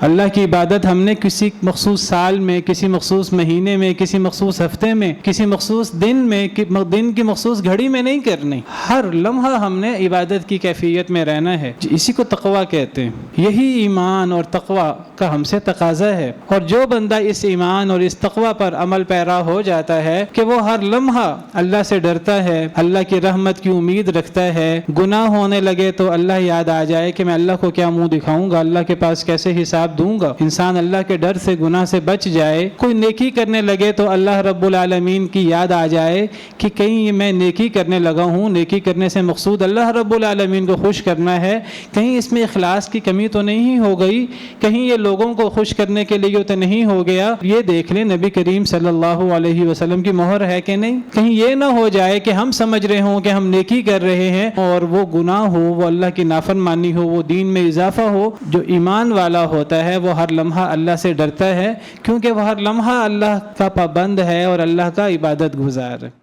اللہ کی عبادت ہم نے کسی مخصوص سال میں، کسی مخصوص مہینے میں، کسی مخصوص ہفتے میں، کسی مخصوص دن میں، دن کی مخصوص گھڑی میں نہیں کرنی، ہر لمحہ ہم نے عبادت کی کیفیت میں رہنا ہے۔ اسی کو تقویٰ کہتے ہیں۔ یہی ایمان اور تقویٰ کا ہم سے تقاضا ہے، اور جو بندہ اس ایمان اور اس تقویٰ پر عمل پیرا ہو جاتا ہے کہ وہ ہر لمحہ اللہ سے ڈرتا ہے، اللہ کی رحمت کی امید رکھتا ہے، گناہ ہونے لگے تو اللہ یاد آ جائے کہ میں اللہ کو کیا منہ دکھاؤں گا، اللہ کے پاس کیسے حساب دوں گا، انسان اللہ کے ڈر سے گناہ سے بچ جائے، کوئی نیکی کرنے لگے تو اللہ رب العالمین کی یاد آ جائے کہ کہیں میں نیکی کرنے لگا ہوں، نیکی کرنے سے مقصود اللہ رب العالمین کو خوش کرنا ہے، کہیں اس میں اخلاص کی کمی تو نہیں ہو گئی، کہیں یہ لوگوں کو خوش کرنے کے لیے تو نہیں ہو گیا۔ یہ دیکھ لیں نبی کریم صلی اللہ علیہ وسلم کی مہر ہے کہ نہیں۔ کہیں یہ نہ ہو جائے کہ ہم سمجھ رہے ہوں کہ ہم نیکی کر رہے ہیں اور وہ گناہ ہو، وہ اللہ کی نافرمانی ہو، وہ دین میں اضافہ ہو۔ جو ایمان والا ہوتا ہے وہ ہر لمحہ اللہ سے ڈرتا ہے، کیونکہ وہ ہر لمحہ اللہ کا پابند ہے اور اللہ کا عبادت گزار ہے۔